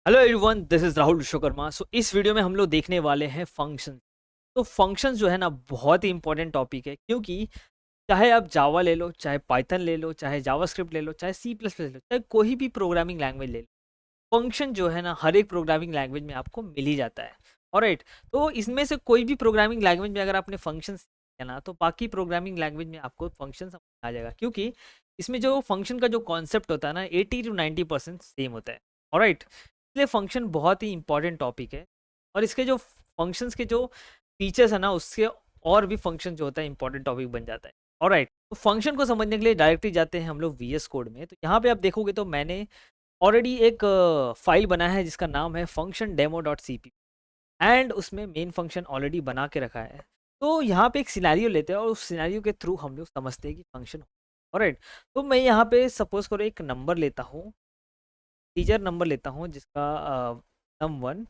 Hello everyone, this is Rahul Vishwakarma. इस video में हम लोग देखने वाले हैं फंक्शन। तो फंक्शंस जो है ना, बहुत ही इंपॉर्टेंट टॉपिक है, क्योंकि चाहे आप जावा ले लो, चाहे पाइथन ले लो, चाहे जावास्क्रिप्ट ले लो, चाहे सी प्लस प्लस ले लो, चाहे कोई भी प्रोग्रामिंग लैंग्वेज ले लो, फंक्शन जो है ना हर एक प्रोग्रामिंग लैंग्वेज में आपको मिल ही जाता है। ऑलराइट, तो इसमें से कोई भी प्रोग्रामिंग लैंग्वेज में अगर आपने फंक्शन सीखा ना, तो बाकी प्रोग्रामिंग लैंग्वेज में आपको फंक्शन समझ आ जाएगा, क्योंकि इसमें जो फंक्शन का जो कॉन्सेप्ट होता है ना, 80 to 90% सेम होता है। ऑलराइट, इसलिए फंक्शन बहुत ही इंपॉर्टेंट टॉपिक है। और इसके जो फंक्शंस के जो फीचर्स है ना, उससे और भी फंक्शन जो होता है इंपॉर्टेंट टॉपिक बन जाता है। ऑलराइट, तो फंक्शन को समझने के लिए डायरेक्टली जाते हैं हम लोग वीएस कोड में। तो यहाँ पे आप देखोगे तो मैंने ऑलरेडी एक फाइल बना है जिसका नाम है function demo dot C P, and उसमें मेन फंक्शन ऑलरेडी बना के रखा है। तो यहाँ पे एक सिनेरियो लेते हैं और उस सिनेरियो के थ्रू हम लोग समझते हैं कि फंक्शन। ऑलराइट, तो मैं यहाँ पे सपोज करो एक नंबर लेता हूँ, टीचर नंबर लेता हूँ जिसका नम 1।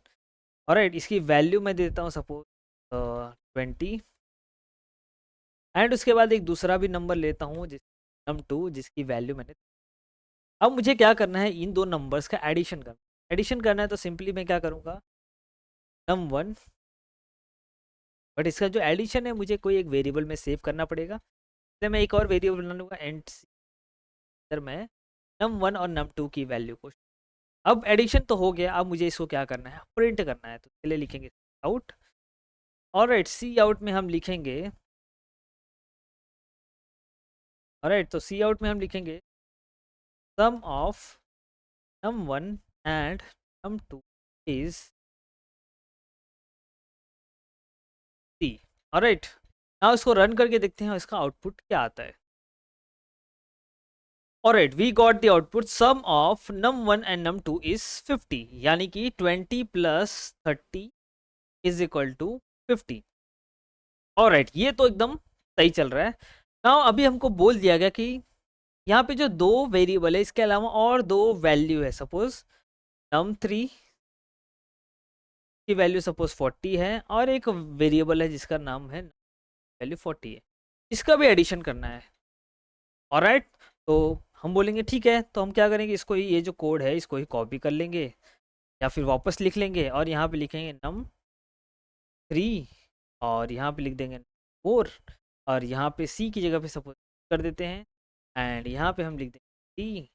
ऑलराइट, इसकी वैल्यू मैं देता हूँ सपोज 20, एंड उसके बाद एक दूसरा भी नंबर लेता हूँ जिस num 2, जिसकी वैल्यू मैंने। अब मुझे क्या करना है, इन दो नंबर्स का एडिशन करना। एडिशन करना है तो सिंपली मैं क्या करूँगा, num 1, बट इसका जो एडिशन है मुझे कोई एक वेरिएबल में सेव करना पड़ेगा। इसलिए मैं एक और वेरिएबल बना लूँगा एंड मैं num 1 और num 2 की वैल्यू को। अब एडिशन तो हो गया, अब मुझे इसको क्या करना है, प्रिंट करना है। तो चलिए लिखेंगे आउट। ऑलराइट, सी आउट में हम लिखेंगे। ऑलराइट, तो सी आउट में हम लिखेंगे sum of num 1 and num 2 is C. Alright, now इसको रन करके देखते हैं इसका आउटपुट क्या आता है। Alright, we got the output sum of num 1 and num 2 is 50, यानी कि 20 plus 30 is equal to 50। Alright, ये तो एकदम सही चल रहा है। नाउ अभी हमको बोल दिया गया कि यहाँ पे जो दो वेरिएबल है, इसके अलावा और दो वैल्यू है। सपोज num 3 की वैल्यू सपोज 40 है, और एक वेरिएबल है जिसका नाम है वैल्यू 40 है, इसका भी एडिशन करना है। ऑलराइट, तो हम बोलेंगे ठीक है, तो हम क्या करेंगे, इसको ही, ये जो कोड है इसको ही कॉपी कर लेंगे या फिर वापस लिख लेंगे, और यहाँ पे लिखेंगे num 3, और यहाँ पे लिख देंगे 4, और यहाँ पे सी की जगह पे सपोज कर देते हैं, एंड यहाँ पे हम लिख देंगे 3,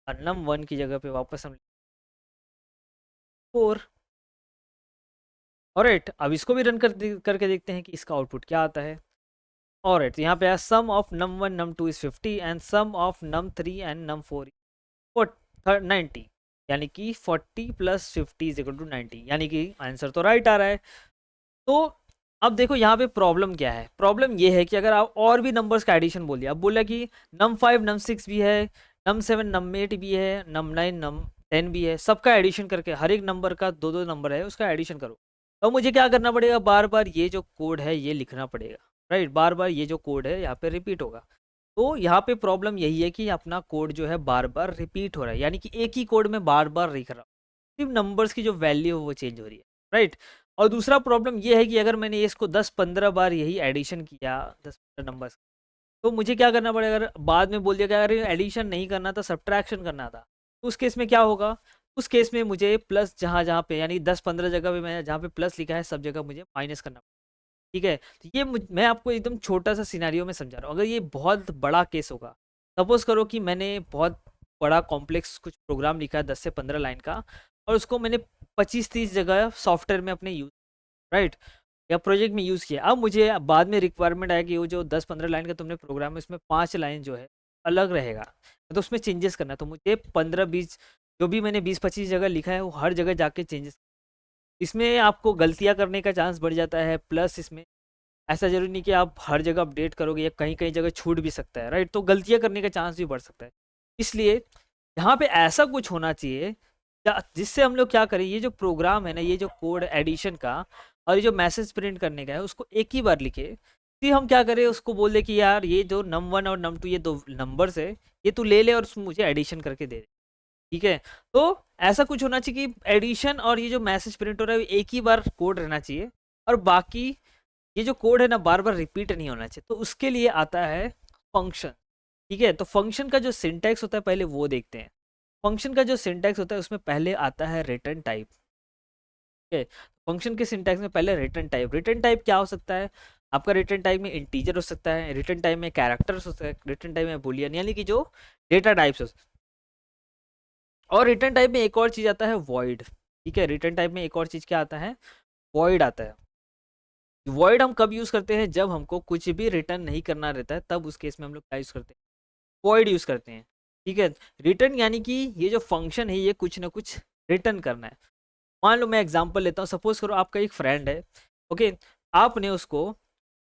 और num 1 की जगह पे वापस हम 4। ऑलराइट, अब इसको भी रन करके देखते हैं कि इसका आउटपुट क्या आता है। ऑलराइट, तो यहाँ पे sum of num 1 num 2 is 50, and sum of num 3 and num 4 90, यानी कि 40 प्लस 50 इज इक्वल टू 90, यानी कि आंसर तो राइट आ रहा है। तो अब देखो यहाँ पे प्रॉब्लम क्या है। प्रॉब्लम ये है कि अगर आप और भी नंबर्स का एडिशन बोलिए, अब बोला कि num 5 num 6 भी है, num 7 num 8 भी है, num 9 num 10 भी है, सबका एडिशन करके हर एक नंबर का दो दो नंबर है उसका एडिशन करो। तो मुझे क्या करना पड़ेगा, बार बार ये जो कोड है ये लिखना पड़ेगा। राइट, बार बार ये जो कोड है यहाँ पे रिपीट होगा। तो यहाँ पे प्रॉब्लम यही है कि अपना कोड जो है बार बार रिपीट हो रहा है, यानी कि एक ही कोड में बार बार लिख रहा हूँ, सिर्फ नंबर्स की जो वैल्यू है वो चेंज हो रही है। राइट, और दूसरा प्रॉब्लम ये है कि अगर मैंने इसको 10-15 बार यही एडिशन किया, 10-15 नंबर्स, तो मुझे क्या करना पड़ेगा, अगर बाद में बोल दिया कि अगर एडिशन नहीं करना था, सब्ट्रैक्शन करना था, तो उस केस में क्या होगा। उस केस में मुझे प्लस जहाँ जहाँ पे, यानी 10-15 जगह पे मैं जहाँ पे प्लस लिखा है सब जगह मुझे माइनस करना। ठीक है, तो ये मैं आपको एकदम छोटा सा सिनेरियो में समझा रहा हूँ। अगर ये बहुत बड़ा केस होगा, सपोज करो कि मैंने बहुत बड़ा कॉम्प्लेक्स कुछ प्रोग्राम लिखा है 10 से 15 लाइन का, और उसको मैंने 25-30 जगह सॉफ्टवेयर में अपने यूज, राइट, या प्रोजेक्ट में यूज़ किया। अब मुझे बाद में रिक्वायरमेंट आया कि वो जो 10-15 लाइन का तुमने प्रोग्राम है उसमें 5 लाइन जो है अलग रहेगा, तो उसमें चेंजेस करना है। तो मुझे 15-20, जो भी मैंने 20-25 जगह लिखा है वो हर जगह जाके चेंजेस, इसमें आपको गलतियाँ करने का चांस बढ़ जाता है। प्लस इसमें ऐसा ज़रूरी नहीं कि आप हर जगह अपडेट करोगे, या कहीं कहीं जगह छूट भी सकता है। राइट, तो गलतियाँ करने का चांस भी बढ़ सकता है। इसलिए यहाँ पे ऐसा कुछ होना चाहिए जिससे हम लोग क्या करें, ये जो प्रोग्राम है ना, ये जो कोड एडिशन का और ये जो मैसेज प्रिंट करने का है, उसको एक ही बार लिखे। फिर हम क्या करें, उसको बोल दे कि यार ये जो num 1 और num 2 ये दो नंबर्स है, ये तू ले ले और मुझे एडिशन करके दे दे। ठीक है, तो ऐसा कुछ होना चाहिए कि एडिशन और ये जो मैसेज प्रिंट हो रहा है एक ही बार कोड रहना चाहिए, और बाकी ये जो कोड है ना बार बार रिपीट नहीं होना चाहिए। तो उसके लिए आता है फंक्शन। ठीक है, तो फंक्शन का जो सिंटैक्स होता है पहले वो देखते हैं। फंक्शन का जो सिंटैक्स होता है उसमें पहले आता है रिटर्न टाइप। ठीक है, फंक्शन के सिंटैक्स में पहले रिटर्न टाइप क्या हो सकता है? आपका रिटर्न टाइप में इंटीजर हो सकता है, रिटर्न टाइप में कैरेक्टर्स हो सकता है, रिटर्न टाइप में बुलियन, यानी कि जो डेटा टाइप्स हो सकते हैं। और रिटर्न टाइप में एक और चीज आता है वॉइड। ठीक है, रिटर्न टाइप में एक और चीज क्या आता है? वॉइड आता है। वॉइड हम कब यूज करते हैं? जब हमको कुछ भी रिटर्न नहीं करना रहता है, तब उस केस में हम लोग क्या यूज करते हैं? वॉइड यूज करते हैं। ठीक है, रिटर्न यानी कि ये जो फंक्शन है ये कुछ ना कुछ रिटर्न करना है। मान लो मैं एग्जांपल लेता हूँ, सपोज करो आपका एक फ्रेंड है। ओके, आपने उसको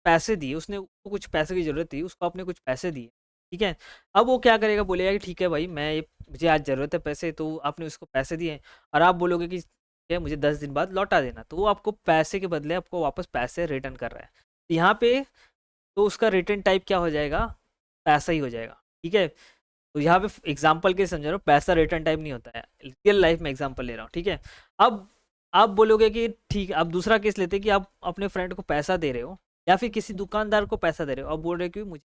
पैसे दिए, उसने उसको कुछ पैसे की ज़रूरत थी, उसको आपने कुछ पैसे दिए। ठीक है, अब वो क्या करेगा, बोलेगा कि ठीक है भाई, मैं ये मुझे आज ज़रूरत है पैसे, तो आपने उसको पैसे दिए और आप बोलोगे कि ठीक है मुझे 10 दिन बाद लौटा देना, तो वो आपको पैसे के बदले आपको वापस पैसे रिटर्न कर रहा है। तो यहाँ पे तो उसका रिटर्न टाइप क्या हो जाएगा? पैसा ही हो जाएगा। ठीक है, तो यहाँ पे एग्जाम्पल के समझ रहे हो, पैसा रिटर्न टाइप नहीं होता है, रियल लाइफ में एग्जाम्पल ले रहा हूँ। ठीक है, अब आप बोलोगे कि ठीक है, अब दूसरा केस लेते हैं कि आप अपने फ्रेंड को पैसा दे रहे हो या फिर किसी दुकानदार को पैसा दे रहे हो, अब बोल रहे हो कि मुझे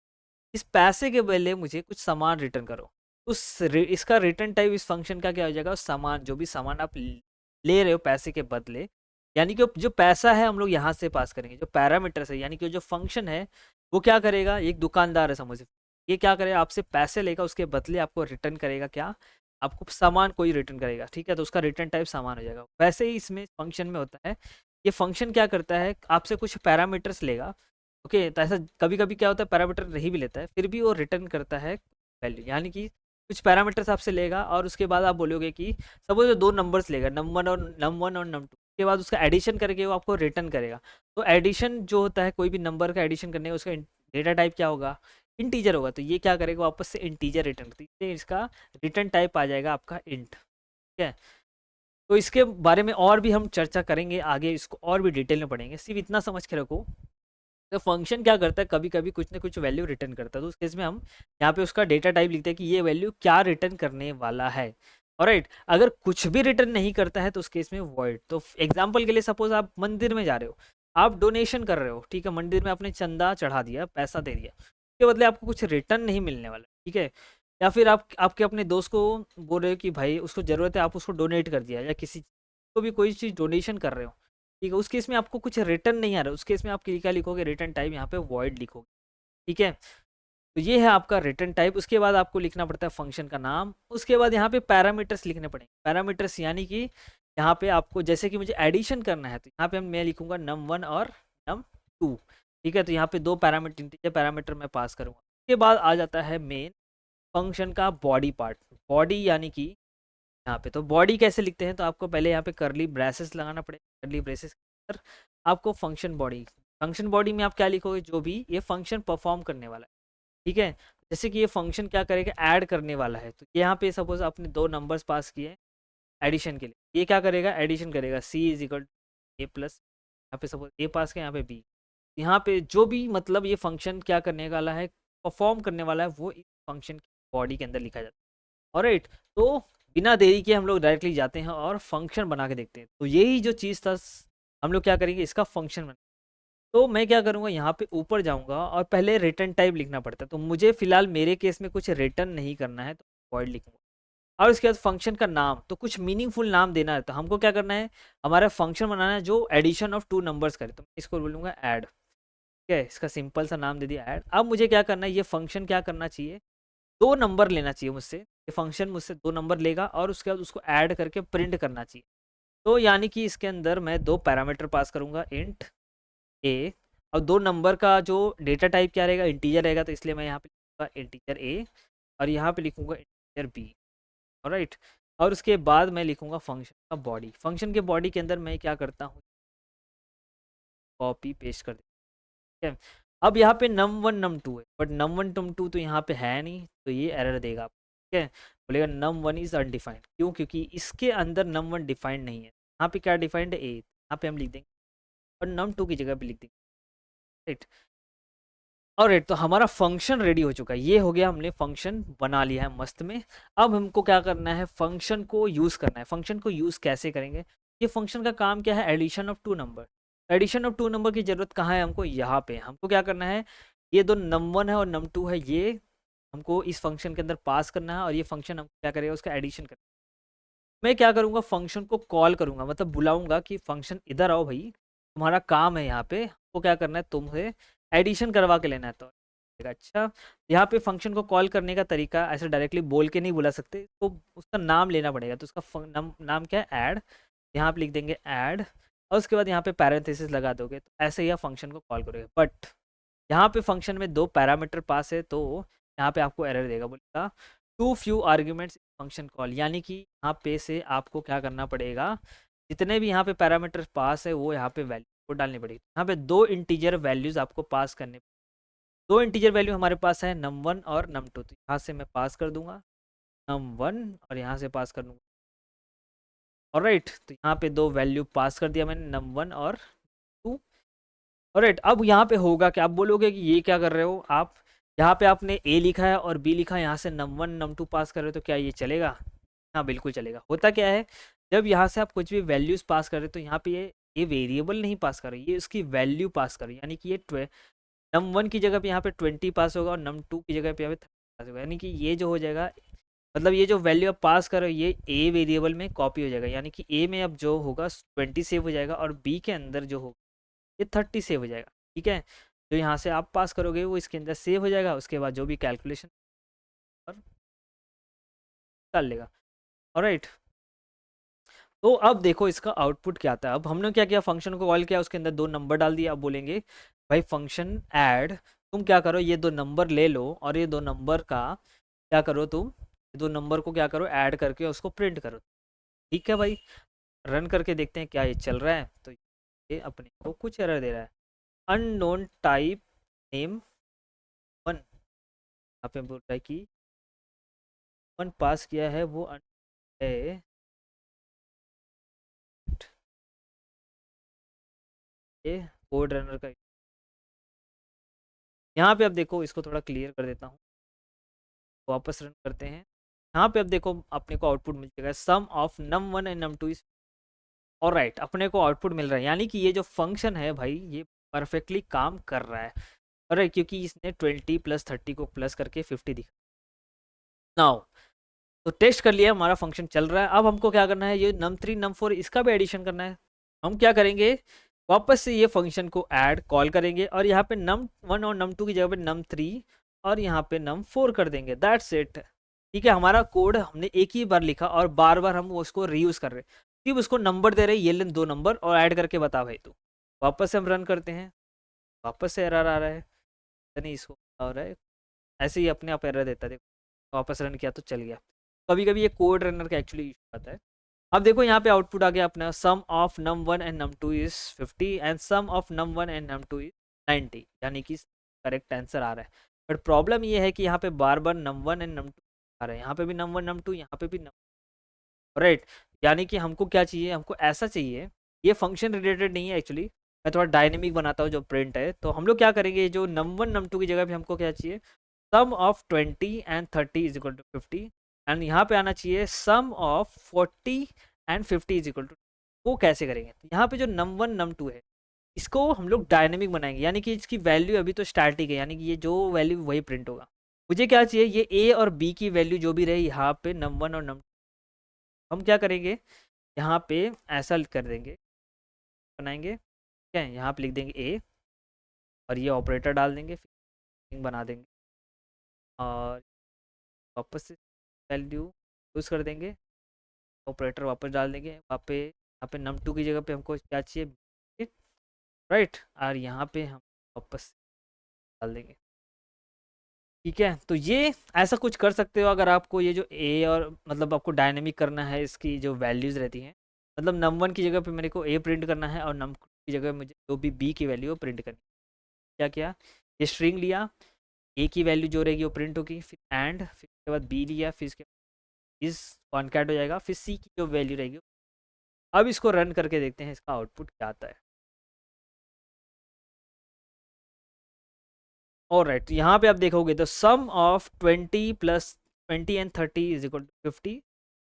इस पैसे के बदले मुझे कुछ सामान रिटर्न करो। इसका रिटर्न टाइप इस फंक्शन का क्या हो जाएगा? उस सामान, जो भी सामान आप ले रहे हो पैसे के बदले, यानी कि जो पैसा है हम लोग यहाँ से पास करेंगे, जो पैरामीटर्स है यानी कि जो फंक्शन है वो क्या करेगा? एक दुकानदार है समझ, ये क्या करेगा? आपसे पैसे लेगा, उसके बदले आपको रिटर्न करेगा क्या? आपको सामान कोई रिटर्न करेगा। ठीक है, तो उसका रिटर्न टाइप सामान हो जाएगा। वैसे ही इसमें फंक्शन में होता है, ये फंक्शन क्या करता है? आपसे कुछ पैरामीटर्स लेगा। ओके, तो ऐसा कभी कभी क्या होता है, पैरामीटर नहीं भी लेता है, फिर भी वो रिटर्न करता है वैल्यू, यानी कि कुछ पैरामीटर्स आपसे लेगा और उसके बाद आप बोलोगे कि सपोज वो दो नंबर्स लेगा, नम 1 और नम 2, के बाद उसका एडिशन करके वो आपको रिटर्न करेगा। तो एडिशन जो होता है, कोई भी नंबर का एडिशन करने का, उसका डेटा टाइप क्या होगा? इंटीजर होगा। तो ये क्या करेगा? वापस से इंटीजर रिटर्न, तो इसका रिटर्न टाइप आ जाएगा आपका इंट। ठीक है, तो इसके बारे में और भी हम चर्चा करेंगे आगे, इसको और भी डिटेल में पढ़ेंगे, सिर्फ इतना समझ के रखो। तो फंक्शन क्या करता है, कभी कभी कुछ ना कुछ वैल्यू रिटर्न करता है, तो उस केस में हम यहाँ पे उसका डेटा टाइप लिखते हैं कि ये वैल्यू क्या रिटर्न करने वाला है। ऑलराइट, अगर कुछ भी रिटर्न नहीं करता है तो उस केस में वॉइड। तो एग्जांपल के लिए सपोज आप मंदिर में जा रहे हो, आप डोनेशन कर रहे हो। ठीक है, मंदिर में आपने चंदा चढ़ा दिया, पैसा दे दिया, उसके बदले आपको कुछ रिटर्न नहीं मिलने वाला। ठीक है, या फिर आप आपके अपने दोस्त को बोल रहे हो कि भाई उसको ज़रूरत है, आप उसको डोनेट कर दिया, या किसी को भी कोई चीज़ डोनेशन कर रहे हो। ठीक है, उस केस में आपको कुछ रिटर्न नहीं आ रहा, उस केस में आप क्या लिखोगे? रिटर्न टाइप यहाँ पे वॉइड लिखोगे। ठीक है, तो ये है आपका रिटर्न टाइप। उसके बाद आपको लिखना पड़ता है फंक्शन का नाम, उसके बाद यहाँ पे पैरामीटर्स लिखने पड़ेंगे। पैरामीटर्स यानी कि यहाँ पे आपको जैसे कि मुझे एडिशन करना है, तो यहाँ पे मैं लिखूंगा num1 और num2। ठीक है, तो यहाँ पे दो पैरामीटर, इंटीजर पैरामीटर मैं पास करूंगा। उसके बाद आ जाता है मेन फंक्शन का बॉडी पार्ट। बॉडी यानी कि यहाँ पे तो बॉडी कैसे लिखते हैं, तो आपको पहले यहाँ पे करली ब्रेसेस लगाना पड़ेगा। करली ब्रेसेस के अंदर आपको फंक्शन बॉडी में आप क्या लिखोगे? जो भी ये फंक्शन परफॉर्म करने वाला है। ठीक है, जैसे कि ये फंक्शन क्या करेगा? ऐड करने वाला है। तो यहाँ पे सपोज आपने दो नंबर्स पास किए एडिशन के लिए, ये क्या करेगा? एडिशन करेगा। सी इज इक्वल ए प्लस, यहाँ पे सपोज ए पास किया, यहाँ पे बी। यहाँ पे जो भी मतलब ये फंक्शन क्या करने वाला है, परफॉर्म करने वाला है, वो इस फंक्शन की बॉडी के अंदर लिखा जाता है। ऑलराइट, तो बिना देरी के हम लोग डायरेक्टली जाते हैं और फंक्शन बना के देखते हैं। तो यही जो चीज़ था, हम लोग क्या करेंगे? इसका फंक्शन बना। तो मैं क्या करूँगा, यहाँ पे ऊपर जाऊँगा और पहले रिटर्न टाइप लिखना पड़ता है। तो मुझे फिलहाल मेरे केस में कुछ रिटर्न नहीं करना है, तो वॉइड लिखूंगा। और उसके बाद फंक्शन का नाम, तो कुछ मीनिंगफुल नाम देना है। तो हमको क्या करना है? हमारा फंक्शन बनाना है जो एडिशन ऑफ टू नंबर्स करे, तो मैं इसको बोलूँगा ऐड। ठीक है, इसका सिंपल सा नाम दे दिया ऐड। अब मुझे क्या करना है? ये फंक्शन क्या करना चाहिए? दो नंबर लेना चाहिए मुझसे। ये फंक्शन मुझसे दो नंबर लेगा और उसके बाद उसको ऐड करके प्रिंट करना चाहिए। तो यानी कि इसके अंदर मैं दो पैरामीटर पास करूंगा, इंट ए, और दो नंबर का जो डेटा टाइप क्या रहेगा? इंटीजर रहेगा, तो इसलिए मैं यहाँ पे लिखूंगा इंटीजर ए और यहाँ पे लिखूंगा इंटीजर बी। ऑलराइट, और उसके बाद मैं लिखूंगा फंक्शन का बॉडी। फंक्शन के बॉडी के अंदर मैं क्या करता हूँ? कॉपी पेस्ट कर देता हूँ। ठीक है, अब यहाँ पे num1 num2 है, बट num1 num2 तो यहाँ पे है नहीं, तो ये एरर देगा आपको। ठीक है, बोलेगा num1 इज अनडिफाइंड। क्यों? क्योंकि इसके अंदर num1 डिफाइंड नहीं है। यहाँ पे क्या डिफाइंड है? ए, यहाँ पे हम लिख देंगे और num2 की जगह पे लिख देंगे। राइट, और राइट, तो हमारा फंक्शन रेडी हो चुका है। ये हो गया, हमने फंक्शन बना लिया है मस्त में। अब हमको क्या करना है? फंक्शन को यूज़ करना है। फंक्शन को यूज़ कैसे करेंगे? ये फंक्शन का काम क्या है? Addition of two number. Addition of two number की ज़रूरत कहाँ है हमको? यहाँ पे हमको क्या करना है? ये दो num1 है और num2 है, ये हमको इस फंक्शन के अंदर पास करना है और ये फंक्शन हम क्या करेगा, उसका एडिशन करेगा। मैं क्या करूँगा, फंक्शन को कॉल करूँगा, मतलब बुलाऊँगा कि फंक्शन इधर आओ भाई, तुम्हारा काम है यहाँ पे, हमको क्या करना है, तुम्हें एडिशन करवा के लेना है। तो अच्छा, यहाँ पे फंक्शन को कॉल करने का तरीका ऐसे डायरेक्टली बोल के नहीं बुला सकते, तो उसका नाम लेना पड़ेगा। तो उसका नाम क्या है, ऐड। यहाँ पे लिख देंगे ऐड, और उसके बाद यहाँ पे पैरेंथेसिस लगा दोगे, तो ऐसे ही आप फंक्शन को कॉल करोगे। बट यहाँ पे फंक्शन में 2 पैरामीटर पास है, तो यहाँ पे आपको एरर देगा, बोलेगा too few arguments function call, यानी कि यहाँ पे से आपको क्या करना पड़ेगा, जितने भी यहाँ पे पैरामीटर पास है वो यहाँ पे वैल्यू को डालनी पड़ेगी। यहाँ पे 2 इंटीजर वैल्यूज आपको पास करने, 2 इंटीजर वैल्यू हमारे पास है num1 और num2, तो यहाँ से मैं पास कर दूंगा num1 और यहाँ से पास कर दूंगा, ऑलराइट। तो यहाँ पे 2 वैल्यू पास कर दिया मैंने, num1 और 2। ऑलराइट, अब यहाँ पे होगा कि आप बोलोगे कि ये क्या कर रहे हो आप, यहाँ पे आपने ए लिखा है और बी लिखा है, यहाँ से num1 num2 पास कर रहे हो, तो क्या ये चलेगा? हाँ बिल्कुल चलेगा। होता क्या है, जब यहाँ से आप कुछ भी वैल्यूज पास कर रहे हो, तो यहाँ पे ये वेरिएबल नहीं पास कर रही, ये इसकी वैल्यू पास कर रही है, यानी कि ये num1 की जगह पे यहाँ पे 20 पास होगा और num2 की जगह पे यहाँ पे 30 पास होगा, यानी कि ये जो हो जाएगा, मतलब ये जो वैल्यू आप पास कर रहे हो ये ए वेरिएबल में कॉपी हो जाएगा, यानी कि ए में अब जो होगा 20 सेव हो जाएगा और बी के अंदर जो होगा ये 30 सेव हो जाएगा। ठीक है, जो यहाँ से आप पास करोगे वो इसके अंदर सेव हो जाएगा, उसके बाद जो भी कैलकुलेशन और कर लेगा। ऑलराइट, तो अब देखो इसका आउटपुट क्या आता है। अब हमने क्या किया, फंक्शन को कॉल किया, उसके अंदर 2 नंबर डाल दिया। अब बोलेंगे भाई फंक्शन ऐड, तुम क्या करो, ये 2 नंबर ले लो और ये 2 नंबर का क्या करो, तुम 2 नंबर को क्या करो, ऐड करके उसको प्रिंट करो। ठीक है भाई, रन करके देखते हैं क्या ये चल रहा है। तो ये अपने को कुछ एरर दे रहा है, अननोन टाइप नेम 1, यहाँ पे बोल रहा है कि 1 पास किया है वो है, ये कोड रनर का। यहाँ पे अब देखो, इसको थोड़ा क्लियर कर देता हूँ, वापस रन करते हैं। यहाँ पे अब देखो अपने को आउटपुट मिल जाएगा, sum of num1 and num2 is, alright, अपने को आउटपुट मिल रहा है, यानी कि ये जो फंक्शन है भाई ये परफेक्टली काम कर रहा है। अरे क्योंकि इसने 20 + 30 को प्लस करके 50 दिखा। नाउ तो टेस्ट कर लिया, हमारा फंक्शन चल रहा है। अब हमको क्या करना है, ये num3 num4 इसका भी एडिशन करना है। हम क्या करेंगे, वापस से ये फंक्शन को ऐड कॉल करेंगे और यहाँ पे num1 और num2 की जगह पे num3 और यहाँ पे num4 कर देंगे, दैट्स इट। ठीक है, हमारा कोड हमने एक ही बार लिखा और बार बार हम उसको रीयूज कर रहे हैं, सिर्फ उसको नंबर दे रहे हैं, ये लेन 2 नंबर और ऐड करके बता भाई। तो वापस से हम रन करते हैं, वापस से एरर आ रहा है, पता नहीं इसको क्या हो रहा है, ऐसे ही अपने आप एरर देता है। देखो वापस रन किया तो चल गया। कभी कभी ये कोड रनर का एक्चुअली इशू आता है। अब देखो यहाँ पे आउटपुट आ गया अपना, sum of num1 and num2 is 50 and sum of num1 and num2 is 90, यानी कि करेक्ट आंसर आ रहा है। बट प्रॉब्लम ये है कि यहाँ पे बार बार num1 एंड num2 आ रहा है, यहाँ पे भी num1 num2, यहाँ पे भी राइट। यानी कि हमको क्या चाहिए, हमको ऐसा चाहिए, ये फंक्शन रिलेटेड नहीं है एक्चुअली, मैं थोड़ा डायनेमिक बनाता हूँ जो प्रिंट है। तो हम लोग क्या करेंगे, जो num1 num2 की जगह पे हमको क्या चाहिए, sum of 20 and 30 is equal to 50, and यहाँ पे आना चाहिए sum of 40 and 50 is equal to. वो कैसे करेंगे, तो यहाँ पे जो num1 num2 है इसको हम लोग डायनेमिक बनाएंगे, यानी कि इसकी वैल्यू अभी तो स्टैटिक है, यानी कि ये जो वैल्यू वही प्रिंट होगा। मुझे क्या चाहिए, ये ए और बी की वैल्यू जो भी रहे यहाँ पे num1 और num2, हम क्या करेंगे, यहाँ पे ऐसा कर देंगे, बनाएंगे ठीक है, यहाँ पे लिख देंगे ए और ये ऑपरेटर डाल देंगे, फिर बना देंगे और वापस से वैल्यू यूज़ कर देंगे, ऑपरेटर वापस डाल देंगे वहाँ पे। यहाँ पे num2 की जगह पे हमको क्या चाहिए, राइट, और यहाँ पे हम वापस डाल देंगे। ठीक है, तो ये ऐसा कुछ कर सकते हो अगर आपको ये जो ए और मतलब आपको डायनेमिक करना है, इसकी जो वैल्यूज़ रहती हैं, मतलब num1 की जगह पे मेरे को ए प्रिंट करना है और num2 की जगह मुझे जो भी बी की वैल्यू वो प्रिंट करनी है। क्या किया, ये स्ट्रिंग लिया, ए की वैल्यू जो रहेगी वो प्रिंट होगी, फिर एंड, फिर उसके बाद बी लिया, फिर इसके इस कॉन्कैट हो जाएगा, फिर सी की जो वैल्यू रहेगी। अब इसको रन करके देखते हैं इसका आउटपुट क्या आता है। ऑलराइट, यहाँ पे आप देखोगे तो sum of 20 + 20 and 30 is equal to 50,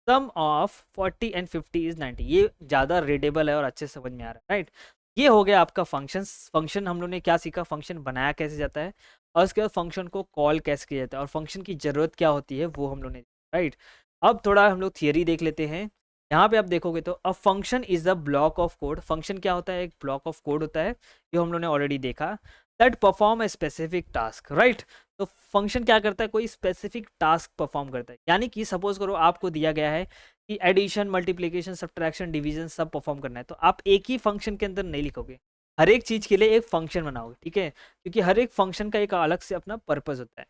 sum of 40 and 50 is 90, ये ज़्यादा रीडेबल है और अच्छे से समझ में आ रहा है, राइट। ये हो गया आपका फंक्शंस। फंक्शन हम लोग ने क्या सीखा, फंक्शन बनाया कैसे जाता है और उसके बाद फंक्शन को कॉल कैसे किया जाता है और फंक्शन की ज़रूरत क्या होती है वो हम लोग ने, राइट। अब थोड़ा हम लोग थियरी देख लेते हैं। यहाँ पे आप देखोगे तो a function is a block of code. Function क्या होता है, एक ब्लॉक ऑफ कोड होता है, ये हम लोग ने ऑलरेडी देखा। That perform a specific task, right. तो फंक्शन क्या करता है, कोई स्पेसिफिक टास्क परफॉर्म करता है। यानी कि सपोज करो आपको दिया गया है कि एडिशन, मल्टीप्लिकेशन, सब्ट्रैक्शन, डिवीजन सब परफॉर्म करना है, तो आप एक ही फंक्शन के अंदर नहीं लिखोगे, हर एक चीज़ के लिए एक फंक्शन बनाओगे, ठीक है, क्योंकि हर एक फंक्शन का एक अलग से अपना पर्पस होता है।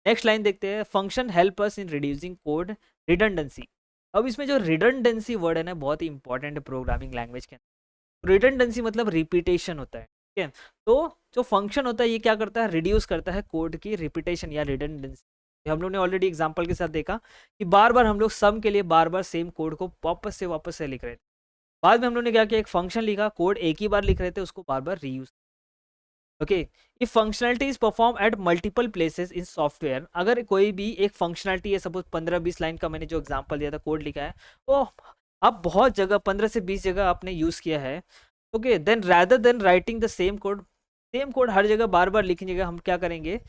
नेक्स्ट लाइन देखते हैं, function help us in reducing code redundancy. अब इसमें जो रिडंडेंसी वर्ड है ना, बहुत ही इंपॉर्टेंट है प्रोग्रामिंग लैंग्वेज के अंदर। रिडंडेंसी मतलब रिपीटेशन होता है, ठीक है। तो जो फंक्शन होता है ये क्या करता है, रिड्यूस करता है कोड की रिपीटेशन या रिडंडेंसी। हम लोग ने ऑलरेडी एग्जांपल के साथ देखा कि बार बार हम लोग सम के लिए बार बार सेम कोड को वापस से लिख रहे थे। बाद में हम लोग ने क्या किया, एक फंक्शन लिखा, कोड एक ही बार लिख रहे थे, उसको बार बार reuse. Okay, if functionality is perform at multiple places in software, अगर कोई भी एक फंक्शनलिटी है, सपोज 15-20 लाइन का मैंने जो एग्जांपल दिया था कोड लिखा है, वो आप बहुत जगह 15 से 20 जगह आपने यूज किया है। Okay, then rather than writing the same code हर जगह बार बार लिखने जगह हम क्या करेंगे,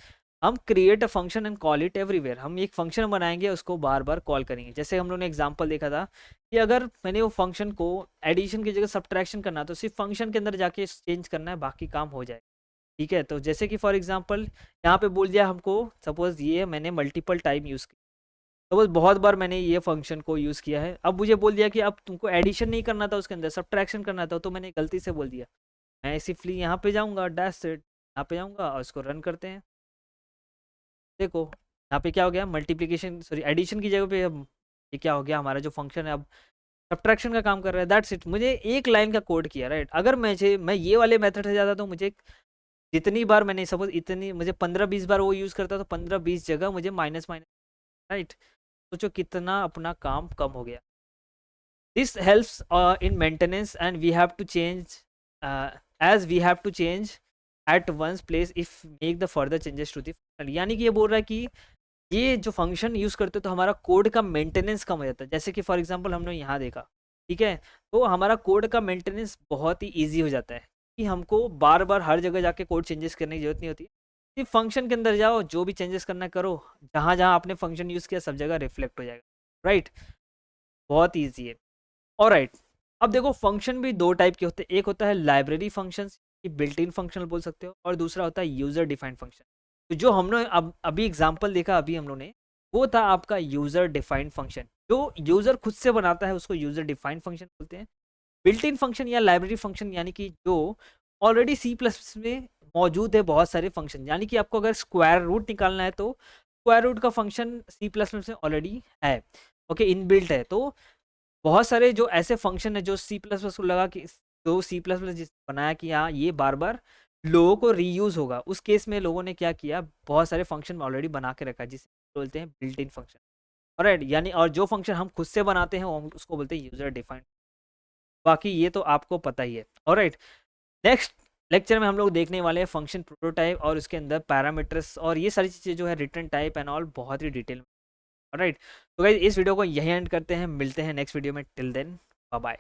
हम create a function and call it everywhere. हम एक फंक्शन बनाएंगे, उसको बार बार कॉल करेंगे। जैसे हम लोगों ने एग्जांपल देखा था कि अगर मैंने वो फंक्शन को एडिशन की जगह सब्ट्रैक्शन करना, तो सिर्फ फंक्शन के अंदर जाके चेंज करना है, बाकी काम हो जाए, ठीक है। तो जैसे कि फॉर एग्जांपल यहाँ पे बोल दिया हमको, सपोज ये मैंने मल्टीपल टाइम यूज़ किया, सपोज बहुत बार मैंने ये फंक्शन को यूज़ किया है, अब मुझे बोल दिया कि अब तुमको एडिशन नहीं करना था उसके अंदर, सब्ट्रैक्शन करना था, तो मैंने गलती से बोल दिया। मैं सिर्फली यहाँ पे जाऊँगा, डैश सेट यहाँ पे जाऊँगा और इसको रन करते हैं। देखो यहाँ पे क्या हो गया, मल्टीप्लिकेशन सॉरी एडिशन की जगह पे अब ये क्या हो गया, हमारा जो फंक्शन है अब सब्ट्रैक्शन का काम कर रहा है। दैट्स इट, मुझे एक लाइन का कोड किया, राइट। अगर मैं ये वाले मेथड से जाता तो मुझे जितनी बार मैंने सपोज इतनी मुझे 15-20 बार वो यूज़ करता, तो 15-20 जगह मुझे माइनस माइनस, राइट। सोचो कितना अपना काम कम हो गया। This helps in maintenance and we have to change as we have to change at once place if make the further changes to the. यानी कि ये बोल रहा है कि ये जो फंक्शन यूज़ करते तो हमारा कोड का मेंटेनेंस कम हो जाता है। जैसे कि फॉर एग्जांपल हमने यहाँ देखा, ठीक है, तो हमारा कोड का मेंटेनेंस बहुत ही ईजी हो जाता है कि हमको बार बार हर जगह जाके कोड चेंजेस करने की जरूरत नहीं होती। सिर्फ फंक्शन के अंदर जाओ, जो भी चेंजेस करना है करो, जहाँ जहाँ आपने फंक्शन यूज़ किया सब जगह रिफ्लेक्ट हो जाएगा, राइट। बहुत ईजी है। और राइट, अब देखो फंक्शन भी दो टाइप के होते हैं, एक होता है लाइब्रेरी फंक्शंस, ये बिल्ट इन फंक्शन बोल सकते हो, और दूसरा होता है यूज़र डिफाइंड फंक्शन। तो जो हमने अब अभी एग्जांपल देखा अभी हम लोग ने, वो था आपका यूज़र डिफाइंड फंक्शन। जो यूज़र खुद से बनाता है उसको यूज़र डिफाइंड फंक्शन बोलते हैं। बिल्ट इन फंक्शन या लाइब्रेरी फंक्शन यानी कि जो ऑलरेडी सी प्लस में मौजूद है बहुत सारे फंक्शन, यानी कि आपको अगर स्क्वायर रूट निकालना है तो स्क्वायर रूट का फंक्शन सी प्लस में ऑलरेडी है, ओके, इनबिल्ट है। तो बहुत सारे जो ऐसे फंक्शन है जो सी प्लस प्लस को लगा कि जो सी प्लस प्लस जिस बनाया कि हाँ ये बार बार लोगों को रीयूज होगा, उस केस में लोगों ने क्या किया, बहुत सारे फंक्शन ऑलरेडी बना के रखा है जिसे बोलते हैं बिल्ट इन फंक्शन, राइट। यानी और जो फंक्शन हम खुद से बनाते हैं वो उसको बोलते हैं यूजर डिफाइंड। बाकी ये तो आपको पता ही है, ऑलराइट। नेक्स्ट लेक्चर में हम लोग देखने वाले हैं फंक्शन प्रोटोटाइप और उसके अंदर पैरामीटर्स और ये सारी चीज़ें जो है रिटर्न टाइप एंड ऑल बहुत ही डिटेल में, राइट। तो गाइस इस वीडियो को यहीं एंड करते हैं, मिलते हैं नेक्स्ट वीडियो में, टिल देन बाय बाय।